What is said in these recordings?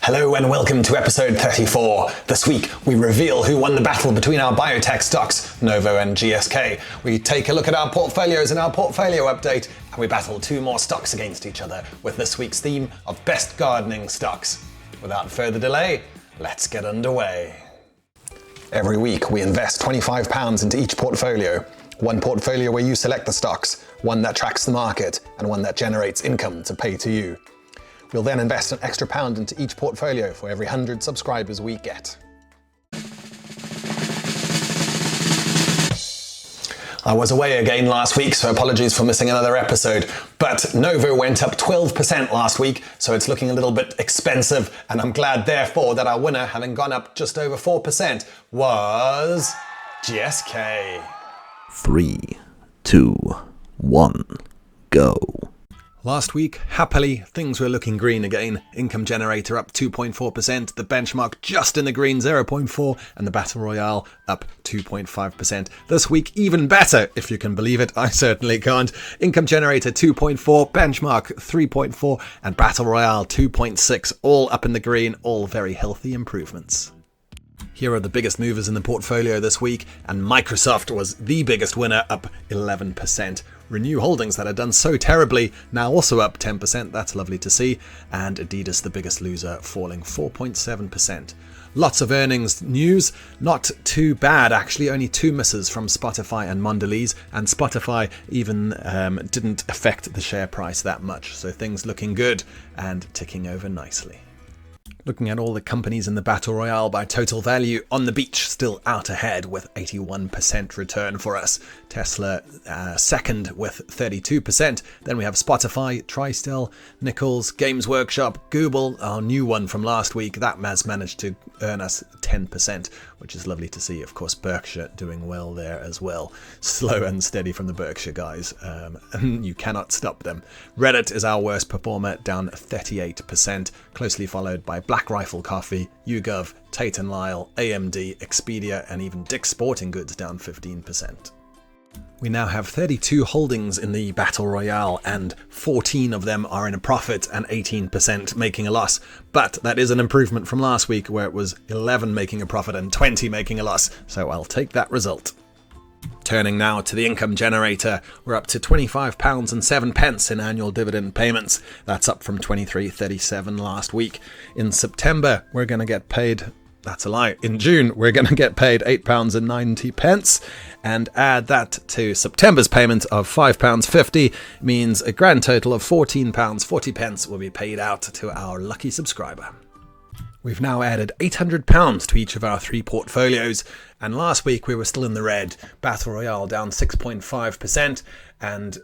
Hello and welcome to episode 34. This week we reveal who won the battle between our biotech stocks, Novo and GSK. We take a look at our portfolios in our portfolio update, and we battle two more stocks against each other with this week's theme of best gardening stocks. Without further delay, let's get underway. Every week we invest £25 into each portfolio. One portfolio where you select the stocks, one that tracks the market, and one that generates income to pay to you. We'll then invest an extra £1 into each portfolio for every 100 subscribers we get. I was away again last week, so apologies for missing another episode. But Novo went up 12% last week, so it's looking a little bit expensive, and I'm glad therefore that our winner, having gone up just over 4%, was GSK. 3, 2, 1, go. Last week, happily, things were looking green again. Income generator up 2.4%, the benchmark just in the green 0.4%, and the Battle Royale up 2.5%. This week, even better, if you can believe it. I certainly can't. Income generator 2.4%, benchmark 3.4%, and Battle Royale 2.6%, all up in the green, all very healthy improvements. Here are the biggest movers in the portfolio this week, and Microsoft was the biggest winner, up 11%. Renew Holdings, that had done so terribly, now also up 10%, that's lovely to see, and Adidas, the biggest loser, falling 4.7%. Lots of earnings news, not too bad actually, only two misses from Spotify and Mondelez, and Spotify even didn't affect the share price that much, so things looking good and ticking over nicely. Looking at all the companies in the Battle Royale by total value, On the Beach still out ahead with 81% return for us. Tesla second with 32%. Then we have Spotify, Tristel, Nichols, Games Workshop, Google, our new one from last week. That has managed to earn us 10%, which is lovely to see. Of course, Berkshire doing well there as well. Slow and steady from the Berkshire guys. And you cannot stop them. Reddit is our worst performer, down 38%, closely followed by Black Rifle Coffee, YouGov, Tate & Lyle, AMD, Expedia, and even Dick's Sporting Goods down 15%. We now have 32 holdings in the Battle Royale, and 14 of them are in a profit and 18% making a loss. But that is an improvement from last week, where it was 11 making a profit and 20 making a loss, so I'll take that result. Turning now to the income generator, we're up to £25.07 in annual dividend payments. That's up from £23.37 last week. In September, we're going to get paid... That's a lie. In June, we're going to get paid £8.90, and add that to September's payment of £5.50 means a grand total of £14.40 will be paid out to our lucky subscriber. We've now added £800 to each of our three portfolios, and last week we were still in the red. Battle Royale down 6.5% and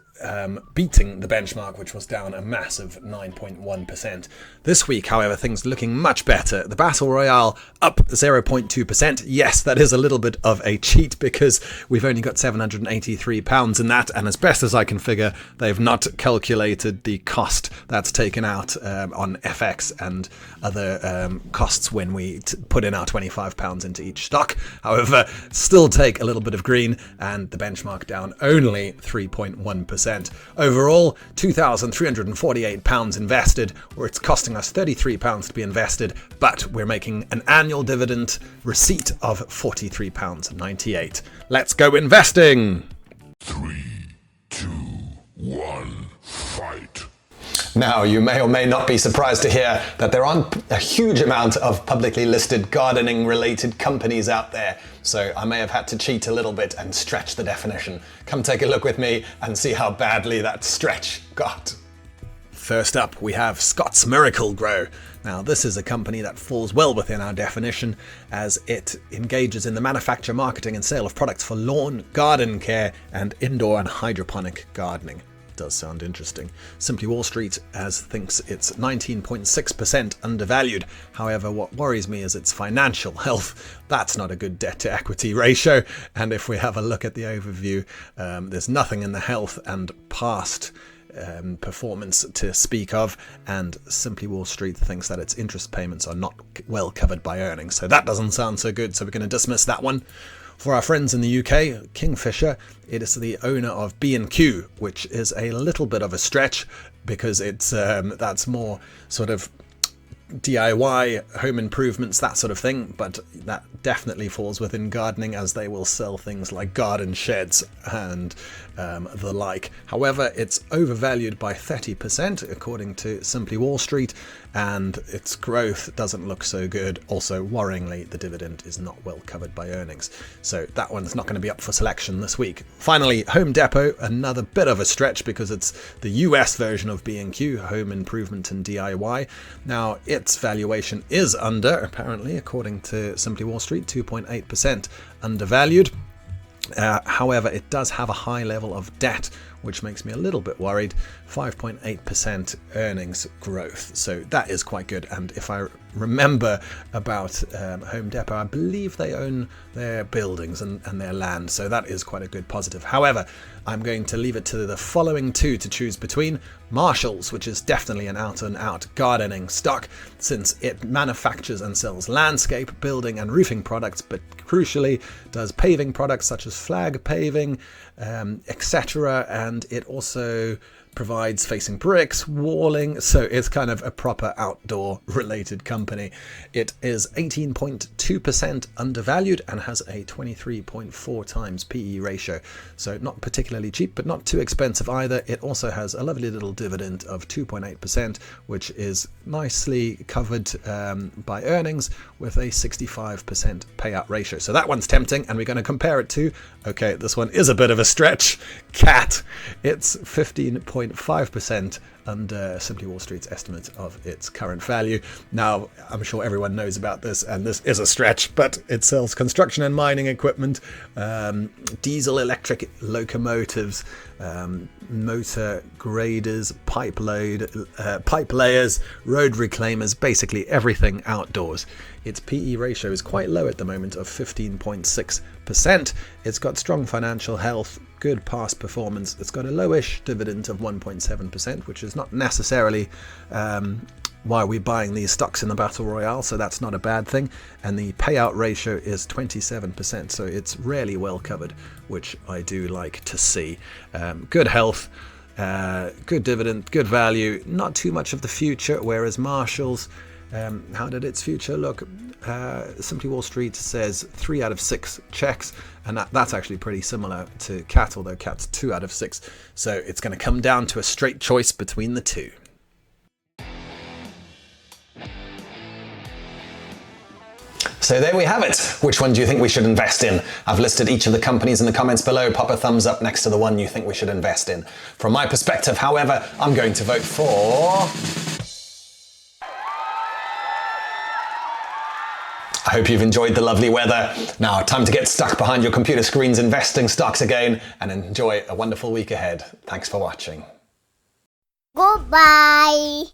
beating the benchmark, which was down a massive 9.1%. This week, however, things looking much better. The Battle Royale up 0.2%. Yes, that is a little bit of a cheat because we've only got £783 in that, and as best as I can figure, they've not calculated the cost that's taken out on FX and other costs when we put in our £25 into each stock. However, still take a little bit of green, and the benchmark down only 3.1%. Overall, £2,348 invested, where it's costing us £33 to be invested, but we're making an annual dividend receipt of £43.98. Let's go investing! 3, 2, 1, fight! Now, you may or may not be surprised to hear that there aren't a huge amount of publicly listed gardening-related companies out there, so I may have had to cheat a little bit and stretch the definition. Come take a look with me and see how badly that stretch got. First up, we have Scott's Miracle-Gro. Now, this is a company that falls well within our definition, as it engages in the manufacture, marketing, and sale of products for lawn, garden care, and indoor and hydroponic gardening. Does sound interesting. Simply Wall Street thinks it's 19.6% undervalued. However, what worries me is its financial health. That's not a good debt to equity ratio. And if we have a look at the overview, there's nothing in the health and past performance to speak of, and Simply Wall Street thinks that its interest payments are not well covered by earnings. So that doesn't sound so good, so we're going to dismiss that one. For our friends in the UK, Kingfisher, it is the owner of B&Q, which is a little bit of a stretch because it's that's more sort of DIY, home improvements, that sort of thing, but that definitely falls within gardening, as they will sell things like garden sheds and the like. However, it's overvalued by 30% according to Simply Wall Street, and its growth doesn't look so good. Also, worryingly, the dividend is not well covered by earnings, so that one's not going to be up for selection this week. Finally, Home Depot, another bit of a stretch because it's the US version of B&Q, home improvement and DIY. Now, its valuation is under, apparently, according to Simply Wall Street, 2.8% undervalued. However, it does have a high level of debt, which makes me a little bit worried. 5.8% earnings growth, so that is quite good. And if I remember about Home Depot, I believe they own their buildings and their land, so that is quite a good positive. However, I'm going to leave it to the following two to choose between. Marshall's, which is definitely an out-and-out gardening stock, since it manufactures and sells landscape, building and roofing products, but crucially does paving products such as flag paving, etc. And it also provides facing bricks, walling, so it's kind of a proper outdoor related company. It is 18.2% undervalued and has a 23.4 times PE ratio, so not particularly cheap but not too expensive either. It also has a lovely little dividend of 2.8%, which is nicely covered by earnings with a 65% payout ratio. So that one's tempting, and we're going to compare it to, okay, this one is a bit of a stretch, Cat. It's 15.5% under Simply Wall Street's estimate of its current value. Now, I'm sure everyone knows about this, and this is a stretch, but it sells construction and mining equipment, diesel electric locomotives, motor graders, pipe layers, road reclaimers, basically everything outdoors. Its PE ratio is quite low at the moment of 15.6%. It's got strong financial health, good past performance. It's got a lowish dividend of 1.7%, which is not necessarily why we're buying these stocks in the Battle Royale, so that's not a bad thing. And the payout ratio is 27%, so it's really well covered, which I do like to see. Good health, good dividend, good value, not too much of the future, whereas Marshall's, how did its future look? Simply Wall Street says 3 out of 6 checks, and that's actually pretty similar to Cat, although Cat's 2 out of 6. So it's going to come down to a straight choice between the two. So there we have it. Which one do you think we should invest in? I've listed each of the companies in the comments below. Pop a thumbs up next to the one you think we should invest in. From my perspective, however, I'm going to vote for... I hope you've enjoyed the lovely weather. Now, time to get stuck behind your computer screens investing stocks again and enjoy a wonderful week ahead. Thanks for watching. Goodbye.